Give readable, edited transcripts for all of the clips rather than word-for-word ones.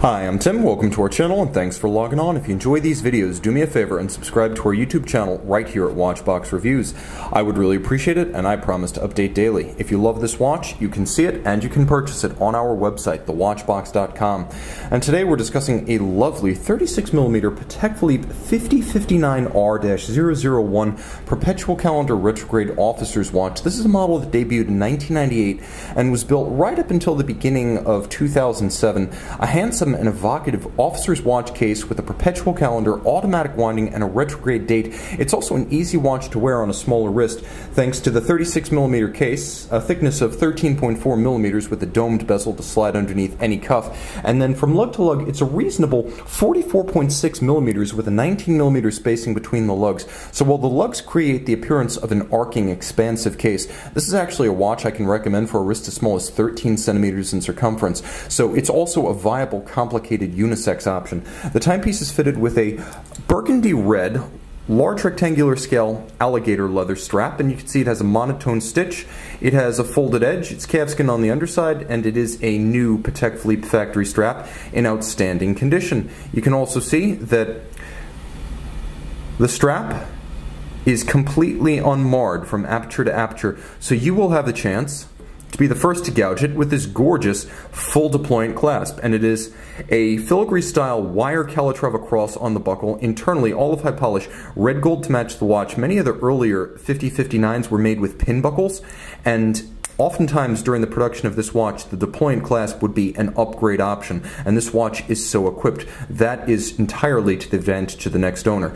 Hi, I'm Tim, welcome to our channel, and thanks for logging on. If you enjoy these videos, do me a favor and subscribe to our YouTube channel right here at Watchbox Reviews. I would really appreciate it, and I promise to update daily. If you love this watch, you can see it and you can purchase it on our website, thewatchbox.com. And today we're discussing a lovely 36mm Patek Philippe 5059R-001 Perpetual Calendar Retrograde Officer's Watch. This is a model that debuted in 1998 and was built right up until the beginning of 2007. A handsome and evocative officer's watch case with a perpetual calendar, automatic winding, and a retrograde date. It's also an easy watch to wear on a smaller wrist thanks to the 36mm case, a thickness of 13.4mm with a domed bezel to slide underneath any cuff. And then from lug to lug, it's a reasonable 44.6mm with a 19mm spacing between the lugs. So while the lugs create the appearance of an arcing, expansive case, this is actually a watch I can recommend for a wrist as small as 13 centimeters in circumference. So it's also a viable, complicated unisex option. The timepiece is fitted with a burgundy red, large rectangular scale alligator leather strap, and you can see it has a monotone stitch. It has a folded edge, it's calfskin on the underside, and it is a new Patek Philippe factory strap in outstanding condition. You can also see that the strap is completely unmarred from aperture to aperture, so you will have the chance to be the first to gouge it with this gorgeous full deployant clasp. And it is a filigree style wire Calatrava Cross on the buckle, internally all of high polish, red gold to match the watch. Many of the earlier 5059s were made with pin buckles, and oftentimes during the production of this watch, the deployant clasp would be an upgrade option, and this watch is so equipped. That is entirely to the advantage of the next owner.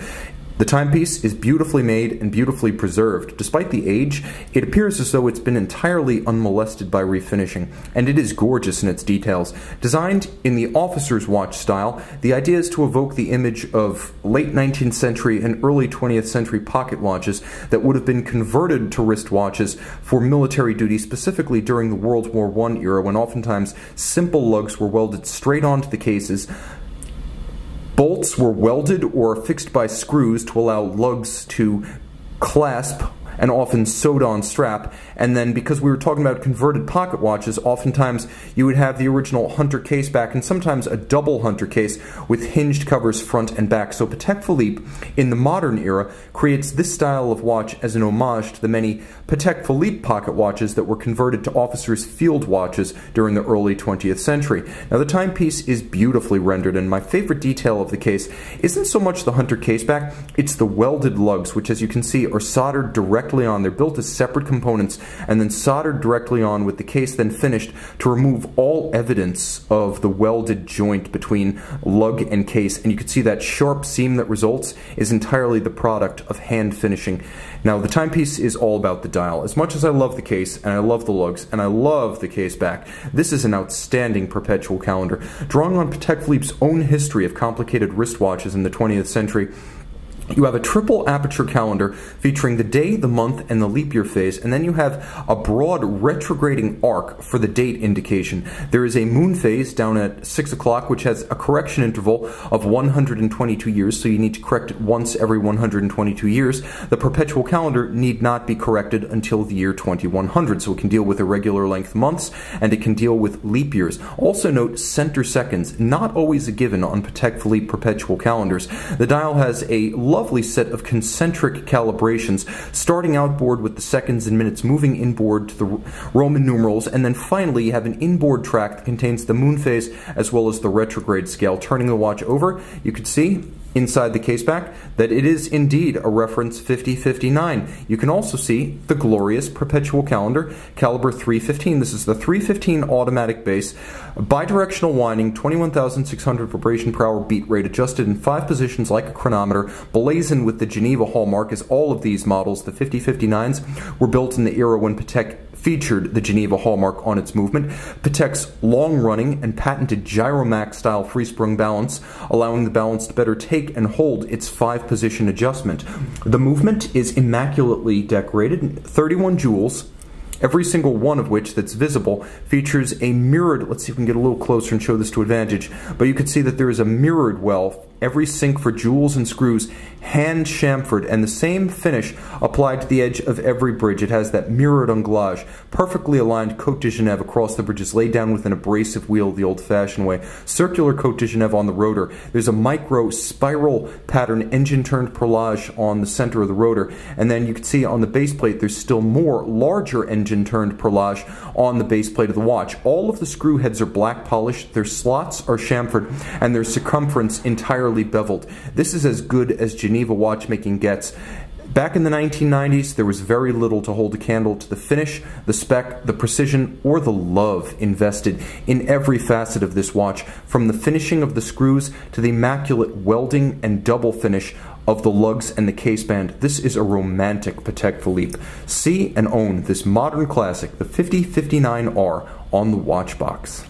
The timepiece is beautifully made and beautifully preserved. Despite the age, it appears as though it's been entirely unmolested by refinishing, and it is gorgeous in its details. Designed in the officer's watch style, the idea is to evoke the image of late 19th century and early 20th century pocket watches that would have been converted to wristwatches for military duty, specifically during the World War I era, when oftentimes simple lugs were welded straight onto the cases. Bolts were welded or fixed by screws to allow lugs to clasp and often sewed on strap. And then, because we were talking about converted pocket watches, oftentimes you would have the original Hunter case back and sometimes a double Hunter case with hinged covers front and back. So Patek Philippe in the modern era creates this style of watch as an homage to the many Patek Philippe pocket watches that were converted to officers' field watches during the early 20th century. Now the timepiece is beautifully rendered, and my favorite detail of the case isn't so much the Hunter case back, it's the welded lugs, which as you can see are soldered directly on. They're built as separate components and then soldered directly on, with the case then finished to remove all evidence of the welded joint between lug and case. And you can see that sharp seam that results is entirely the product of hand finishing. Now the timepiece is all about the dial. As much as I love the case and I love the lugs and I love the case back, this is an outstanding perpetual calendar. Drawing on Patek Philippe's own history of complicated wristwatches in the 20th century, you have a triple aperture calendar featuring the day, the month, and the leap year phase, and then you have a broad retrograding arc for the date indication. There is a moon phase down at 6 o'clock, which has a correction interval of 122 years, so you need to correct it once every 122 years. The perpetual calendar need not be corrected until the year 2100, so it can deal with irregular length months, and it can deal with leap years. Also note center seconds, not always a given on Patek Philippe perpetual calendars. The dial has a lovely set of concentric calibrations, starting outboard with the seconds and minutes, moving inboard to the Roman numerals, and then finally you have an inboard track that contains the moon phase as well as the retrograde scale. Turning the watch over, you can see inside the caseback that it is indeed a reference 5059. You can also see the glorious perpetual calendar, caliber 315. This is the 315 automatic base, bidirectional winding, 21,600 vibration per hour beat rate, adjusted in 5 positions like a chronometer, blazoned with the Geneva hallmark, as all of these models, the 5059s, were built in the era when Patek featured the Geneva hallmark on its movement. Patek's long-running and patented Gyromax-style free-sprung balance, allowing the balance to better take and hold its 5-position adjustment. The movement is immaculately decorated, 31 jewels, every single one of which that's visible features a mirrored, let's see if we can get a little closer and show this to advantage, but you can see that there is a mirrored well every sink for jewels and screws hand chamfered, and the same finish applied to the edge of every bridge. It has that mirrored anglage, perfectly aligned Cote de Genève across the bridges, laid down with an abrasive wheel the old-fashioned way. Circular Cote de Genève on the rotor. There's a micro spiral pattern engine-turned perlage on the center of the rotor, and then you can see on the base plate there's still more larger engine-turned perlage on the base plate of the watch. All of the screw heads are black polished, their slots are chamfered, and their circumference entirely beveled. This is as good as Geneva watchmaking gets. Back in the 1990s, there was very little to hold a candle to the finish, the spec, the precision, or the love invested in every facet of this watch, from the finishing of the screws to the immaculate welding and double finish of the lugs and the caseband. This is a romantic Patek Philippe. See and own this modern classic, the 5059R, on the watch box.